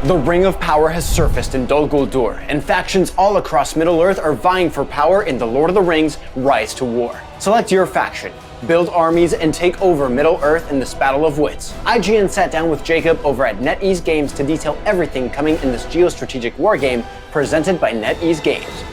The Ring of Power has surfaced in Dolgodur, and factions all across Middle-earth are vying for power in The Lord of the Rings: Rise to War. Select your faction, build armies, and take over Middle-earth in this battle of wits. IGN sat down with Jacob over at NetEase Games to detail everything coming in this geo-strategic wargame presented by NetEase Games.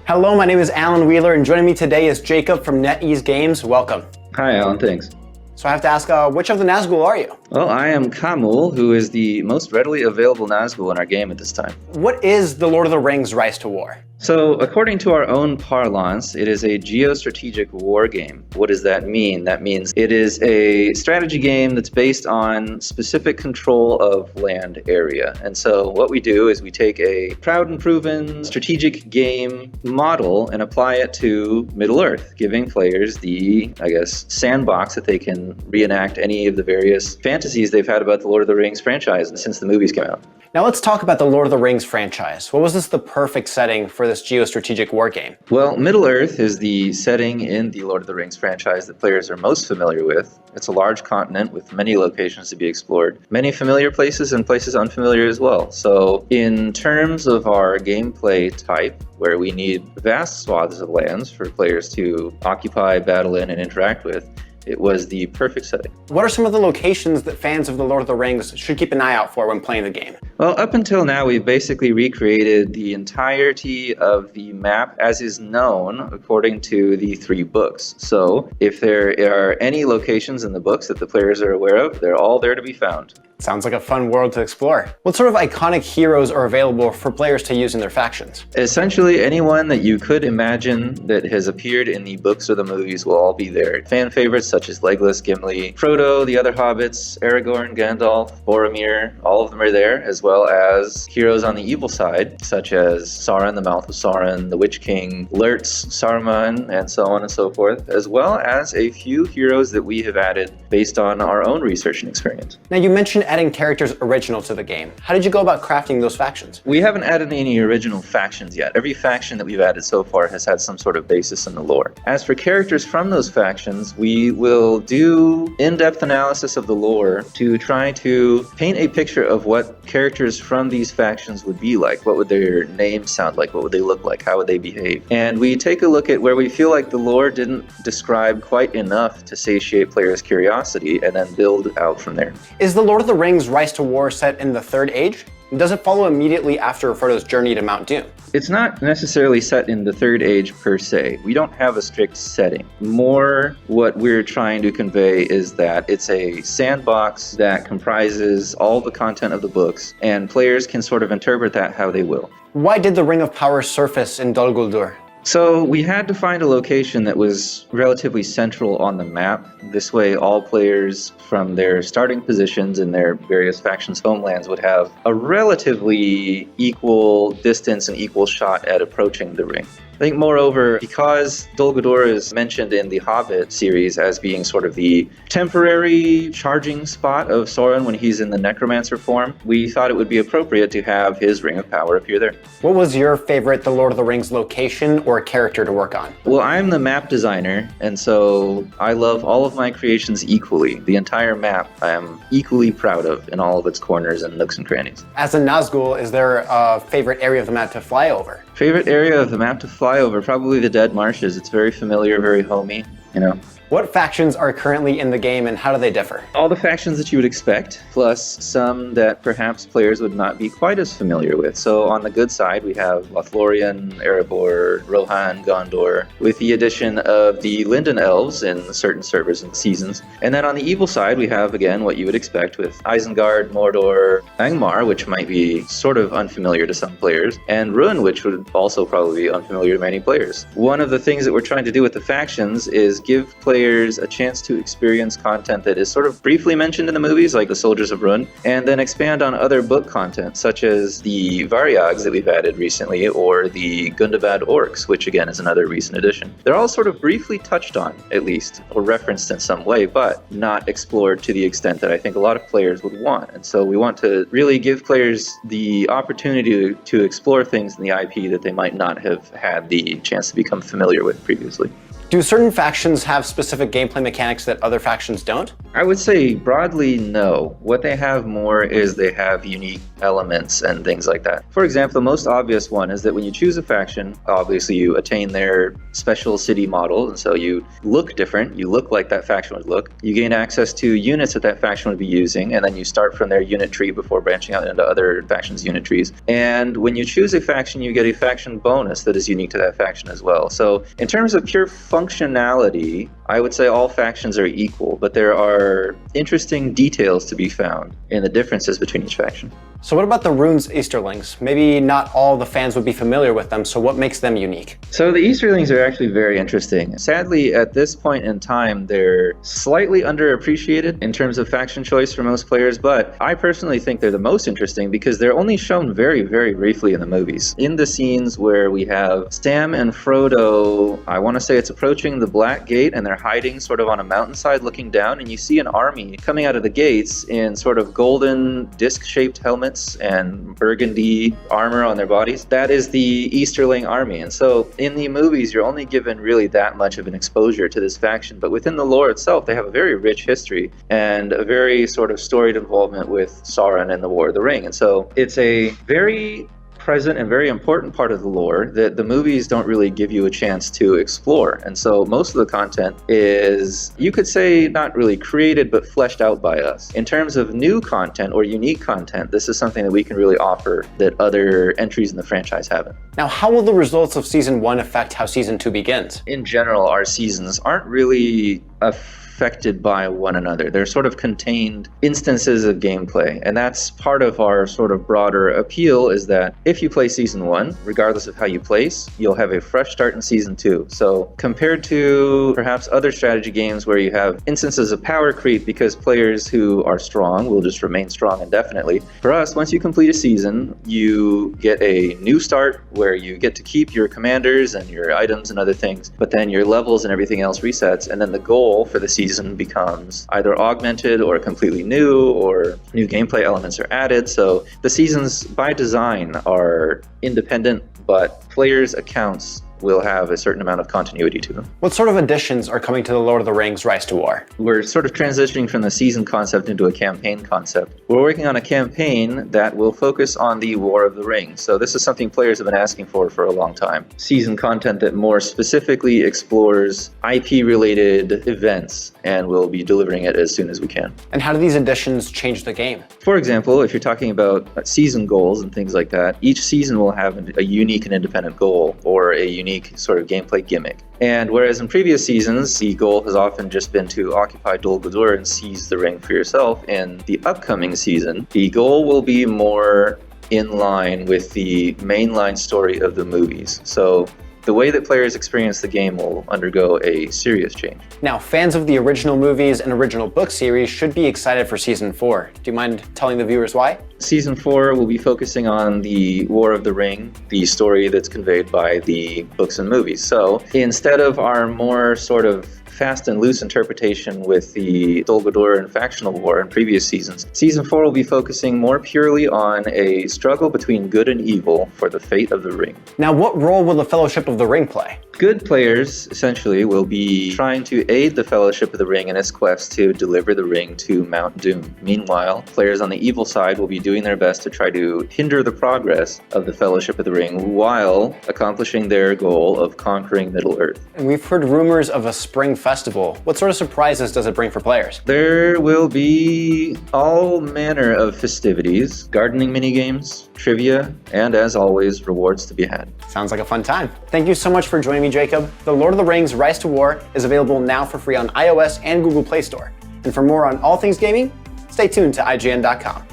Hello, my name is Alan Wheeler, and joining me today is Jacob from NetEase Games. Welcome. Hi, Alan. Thanks. So I have to ask, which of the Nazgul are you? Well, I am Kamul, who is the most readily available Nazgul in our game at this time. What is The Lord of the Rings: Rise to War? So, according to our own parlance, it is a geo-strategic war game. What does that mean? That means it is a strategy game that's based on specific control of land area. And so what we do is we take a proud and proven strategic game model and apply it to Middle-earth, giving players the, sandbox that they can reenact any of the various fantasies they've had about the Lord of the Rings franchise since the movies came out. Now let's talk about the Lord of the Rings franchise. What was this the perfect setting for this geo-strategic war game? Well, Middle-earth is the setting in the Lord of the Rings franchise that players are most familiar with. It's a large continent with many locations to be explored, many familiar places and places unfamiliar as well. So in terms of our gameplay type, where we need vast swaths of lands for players to occupy, battle in, and interact with, it was the perfect setting. What are some of the locations that fans of The Lord of the Rings should keep an eye out for when playing the game? Well, up until now, we've basically recreated the entirety of the map as is known according to the 3 books. So if there are any locations in the books that the players are aware of, they're all there to be found. Sounds like a fun world to explore. What sort of iconic heroes are available for players to use in their factions? Essentially, anyone that you could imagine that has appeared in the books or the movies will all be there. Fan favorites such as Legolas, Gimli, Frodo, the other hobbits, Aragorn, Gandalf, Boromir, all of them are there, as well as heroes on the evil side, such as Sauron, the Mouth of Sauron, the Witch King, Lurtz, Saruman, and so on and so forth, as well as a few heroes that we have added based on our own research and experience. Now you mentioned adding characters original to the game. How did you go about crafting those factions? We haven't added any original factions yet. Every faction that we've added so far has had some sort of basis in the lore. As for characters from those factions, we will do in-depth analysis of the lore to try to paint a picture of what characters from these factions would be like. What would their names sound like? What would they look like? How would they behave? And we take a look at where we feel like the lore didn't describe quite enough to satiate players' curiosity, and then build out from there. Is The Lord of the Rings: Rise to War set in the Third Age? Does it follow immediately after Frodo's journey to Mount Doom? It's not necessarily set in the Third Age per se. We don't have a strict setting. More what we're trying to convey is that it's a sandbox that comprises all the content of the books, and players can sort of interpret that how they will. Why did the Ring of Power surface in Dol Guldur? So we had to find a location that was relatively central on the map. This way all players from their starting positions in their various factions' homelands would have a relatively equal distance and equal shot at approaching the ring. I think moreover, because Dol Guldur is mentioned in the Hobbit series as being sort of the temporary charging spot of Sauron when he's in the necromancer form, we thought it would be appropriate to have his Ring of Power appear there. What was your favorite The Lord of the Rings location or character to work on? Well, I'm the map designer, and so I love all of my creations equally. The entire map I am equally proud of in all of its corners and nooks and crannies. As a Nazgul, is there a favorite area of the map to fly over? Favorite area of the map to fly over? Probably the Dead Marshes. It's very familiar, very homey, you know. What factions are currently in the game and how do they differ? All the factions that you would expect, plus some that perhaps players would not be quite as familiar with. So on the good side, we have Lothlorien, Erebor, Rohan, Gondor, with the addition of the Linden Elves in certain servers and seasons. And then on the evil side, we have, again, what you would expect with Isengard, Mordor, Angmar, which might be sort of unfamiliar to some players, and Ruin, which would also probably be unfamiliar to many players. One of the things that we're trying to do with the factions is give players a chance to experience content that is sort of briefly mentioned in the movies, like the Soldiers of Run, and then expand on other book content, such as the Varyags that we've added recently, or the Gundabad Orcs, which again is another recent addition. They're all sort of briefly touched on, at least, or referenced in some way, but not explored to the extent that I think a lot of players would want. And so we want to really give players the opportunity to explore things in the IP that they might not have had the chance to become familiar with previously. Do certain factions have specific gameplay mechanics that other factions don't? I would say broadly, no. What they have more is they have unique elements and things like that. For example, the most obvious one is that when you choose a faction, obviously you attain their special city model, and so you look different, you look like that faction would look. You gain access to units that that faction would be using, and then you start from their unit tree before branching out into other factions' unit trees. And when you choose a faction, you get a faction bonus that is unique to that faction as well. So in terms of pure functionality, I would say all factions are equal, but there are interesting details to be found in the differences between each faction. So what about the runes Easterlings? Maybe not all the fans would be familiar with them, so what makes them unique? So the Easterlings are actually very interesting. Sadly, at this point in time, they're slightly underappreciated in terms of faction choice for most players, but I personally think they're the most interesting because they're only shown very, very briefly in the movies. In the scenes where we have Sam and Frodo, I want to say it's approaching the Black Gate, and they're hiding sort of on a mountainside looking down, and you see an army coming out of the gates in sort of golden disc-shaped helmets and burgundy armor on their bodies. That is the Easterling army. And so in the movies, you're only given really that much of an exposure to this faction, but within the lore itself, they have a very rich history and a very sort of storied involvement with Sauron and the War of the Ring. And so it's a very present and very important part of the lore that the movies don't really give you a chance to explore. And so most of the content is, you could say, not really created, but fleshed out by us. In terms of new content or unique content, this is something that we can really offer that other entries in the franchise haven't. Now, how will the results of Season 1 affect how Season 2 begins? In general, our seasons aren't really affected by one another. They're sort of contained instances of gameplay, and that's part of our sort of broader appeal, is that if you play Season 1, regardless of how you place, you'll have a fresh start in Season 2. So compared to perhaps other strategy games where you have instances of power creep because players who are strong will just remain strong indefinitely, for us, once you complete a season, you get a new start where you get to keep your commanders and your items and other things, but then your levels and everything else resets, and then the goal for the season becomes either augmented or completely new, or new gameplay elements are added. So the seasons by design are independent, but players' accounts will have a certain amount of continuity to them. What sort of additions are coming to the Lord of the Rings Rise to War? We're sort of transitioning from the season concept into a campaign concept. We're working on a campaign that will focus on the War of the Rings. So this is something players have been asking for a long time. Season content that more specifically explores IP-related events, and we'll be delivering it as soon as we can. And how do these additions change the game? For example, if you're talking about season goals and things like that, each season will have a unique and independent goal or a unique sort of gameplay gimmick. And whereas in previous seasons, the goal has often just been to occupy Dolgodur and seize the ring for yourself, in the upcoming season, the goal will be more in line with the mainline story of the movies. So the way that players experience the game will undergo a serious change. Now, fans of the original movies and original book series should be excited for Season 4. Do you mind telling the viewers why? Season 4 will be focusing on the War of the Ring, the story that's conveyed by the books and movies. So instead of our more sort of fast and loose interpretation with the Dolgodur and factional war in previous seasons, Season 4 will be focusing more purely on a struggle between good and evil for the fate of the ring. Now, what role will the Fellowship of the Ring play? Good players, essentially, will be trying to aid the Fellowship of the Ring in its quest to deliver the ring to Mount Doom. Meanwhile, players on the evil side will be doing their best to try to hinder the progress of the Fellowship of the Ring while accomplishing their goal of conquering Middle-earth. And we've heard rumors of a spring festival. What sort of surprises does it bring for players? There will be all manner of festivities, gardening minigames, trivia, and as always, rewards to be had. Sounds like a fun time. Thank you so much for joining me, Jacob. The Lord of the Rings Rise to War is available now for free on iOS and Google Play Store. And for more on all things gaming, stay tuned to IGN.com.